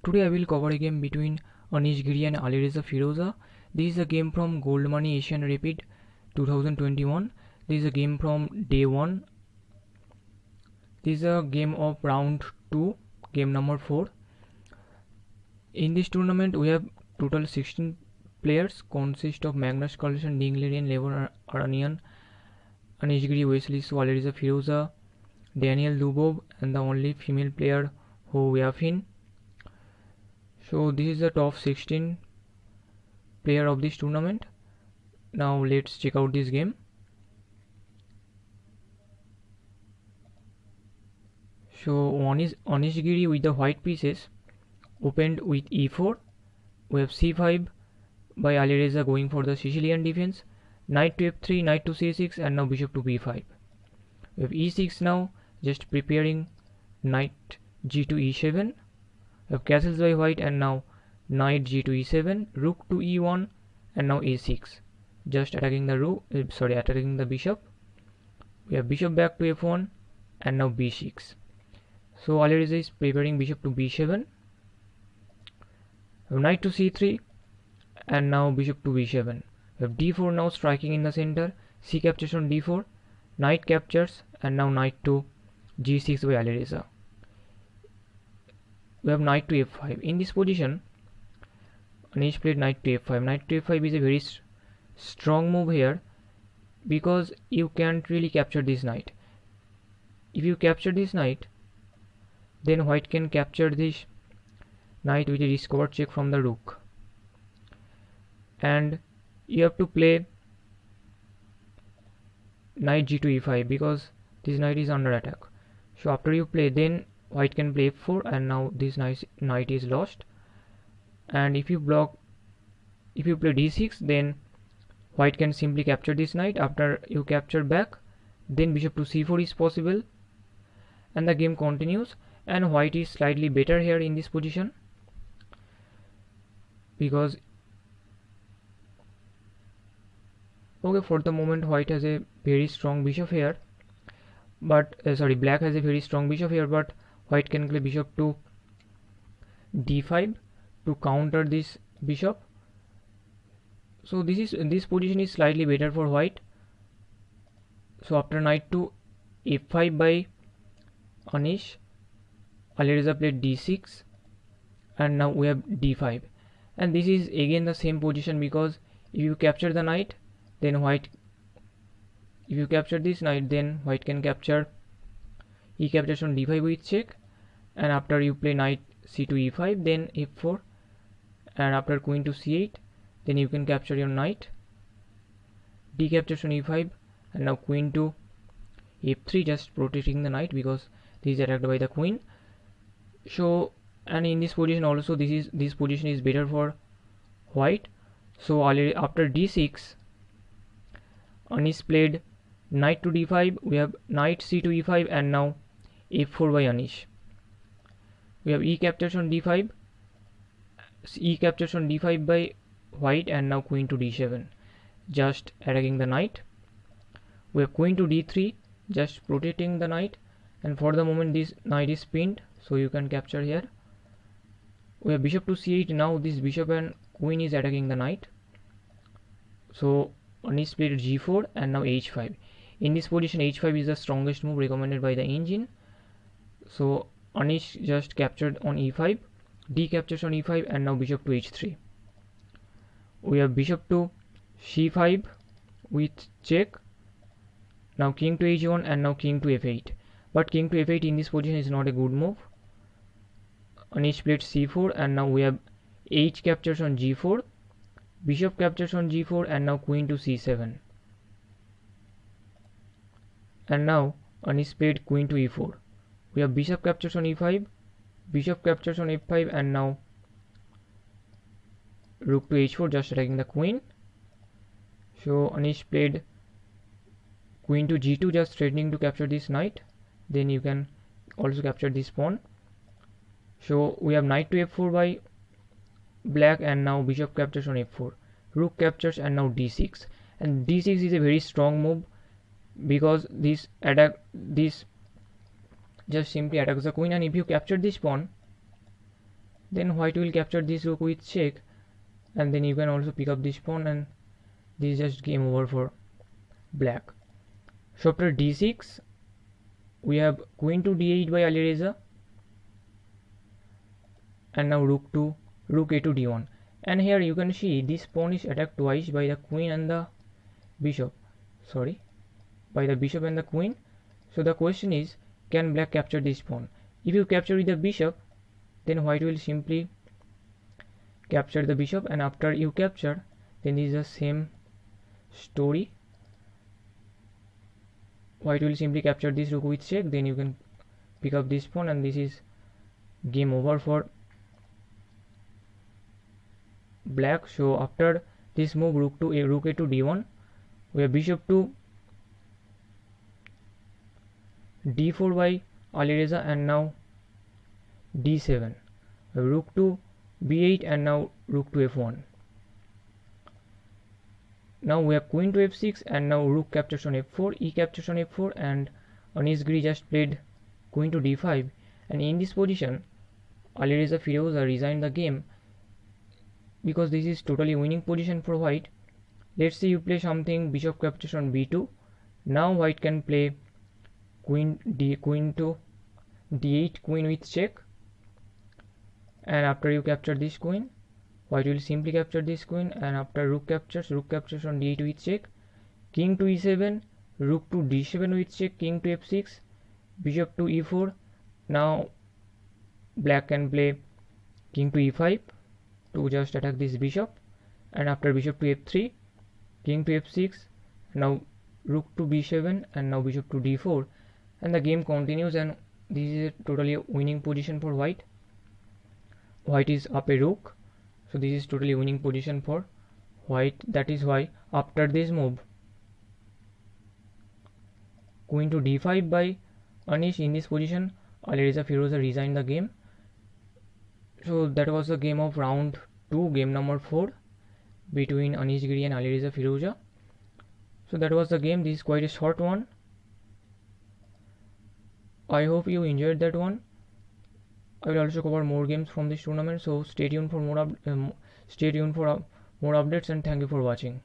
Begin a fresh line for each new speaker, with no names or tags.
Today I will cover a game between Anish Giri and Alireza Firouza. This is a game from Goldmoney Asian Rapid 2021. This is a game from day 1. This is a game of round 2, game number 4. In this tournament we have total 16 players, consist of Magnus Carlsen, Dinglerian, Levon Aronian, Anish Giri, Wesley So, Alireza Firouza, Daniel Dubov, and the only female player who we have in. So this is the top 16 player of this tournament. Now let's check out this game. So one is Anish Giri with the white pieces, opened with e4. We have c5 by Alireza going for the Sicilian defense, knight to f3, knight to c6, and now bishop to b5. We have e6 now, just preparing knight g to e7. We have castles by white, and now knight g to e7, rook to e1, and now a6, just attacking the attacking the bishop. We have bishop back to f1, and now b6. So Alireza is preparing bishop to b7. We have knight to c3, and now bishop to b7. We have d4 now striking in the center, c captures on d4, knight captures, and now knight to g6 by Alireza. We have knight to f5. In this position, Anish played knight to f5. Knight to f5 is a very strong move here because you can't really capture this knight. If you capture this knight, then white can capture this knight with a discovered check from the rook, and you have to play knight g to e5 because this knight is under attack. So after you play, then white can play f4, and now this knight is lost. And if you play d6, then white can simply capture this knight. After you capture back, then bishop to c4 is possible, and the game continues. And white is slightly better here in this position because for the moment white has a very strong bishop here, but black has a very strong bishop here, but white can play bishop to d5 to counter this bishop. So this position is slightly better for white. So after knight to f5 by Anish, Alireza played d6, and now we have d5, and this is again the same position because if you capture the knight, then if you capture this knight, then white can capture, he captures on d5 with check, and after you play knight c to e5, then f4, and after queen to c8, then you can capture your knight, d captures on e5, and now queen to f3, just protecting the knight because this is attacked by the queen. So, and in this position also, this position is better for white. So after d6, Anish played knight to d5. We have knight c to e5, and now f4 by Anish. We have e captures on d5, e captures on d5 by white, and now queen to d7, just attacking the knight. We have queen to d3, just protecting the knight, and for the moment this knight is pinned, so you can capture here. We have bishop to c8. Now this bishop and queen is attacking the knight, so Anish played g4, and now h5. In this position, h5 is the strongest move recommended by the engine. So Anish just captured on e5, d captures on e5, and now bishop to h3. We have bishop to c5 with check, now king to h1, and now king to f8. But king to f8 in this position is not a good move. Anish played c4, and now we have h captures on g4, bishop captures on g4, and now queen to c7. And now Anish played queen to e4. We have bishop captures on e5, bishop captures on f5, and now rook to h4, just attacking the queen. So Anish played queen to g2, just threatening to capture this knight. Then you can also capture this pawn. So we have knight to f4 by black, and now bishop captures on f4, rook captures, and now d6. And d6 is a very strong move because this just simply attacks the queen, and if you capture this pawn, Then white will capture this rook with check, and then you can also pick up this pawn, and this is just game over for black. So after d6 we have queen to d8 by Alireza, and now rook a to d1, and here you can see this pawn is attacked twice by the queen and the bishop, by the bishop and the queen. So the question is, can black capture this pawn? If you capture with the bishop, then white will simply capture the bishop, and after you capture, then this is the same story. White will simply capture this rook with check, then you can pick up this pawn, and this is game over for black. So after this move, rook a to d1, we have bishop to d4 by Alireza, and now d7, rook to b8, and now rook to f1. Now we have queen to f6, and now rook captures on f4, e captures on f4, and Anish Giri just played queen to d5, and in this position Alireza Firouza resigned the game because this is totally winning position for white. Let's say you play something bishop captures on b2. Now white can play queen to d8, queen with check, and after you capture this queen, white will simply capture this queen, and after rook captures on d8 with check, king to e7, rook to d7 with check, king to f6, bishop to e4. Now black can play king to e5 to just attack this bishop, and after bishop to f3, king to f6, now rook to b7, and now bishop to d4, and the game continues, and this is a totally winning position for white. White is up a rook, so this is totally winning position for white. That is why after this move, queen to d5 by Anish, in this position Alireza Firouza resigned the game. So that was the game of round 2, game number 4, between Anish Giri and Alireza Firouza. So that was the game. This is quite a short one. I hope you enjoyed that one. I will also cover more games from this tournament, so stay tuned for more updates, and thank you for watching.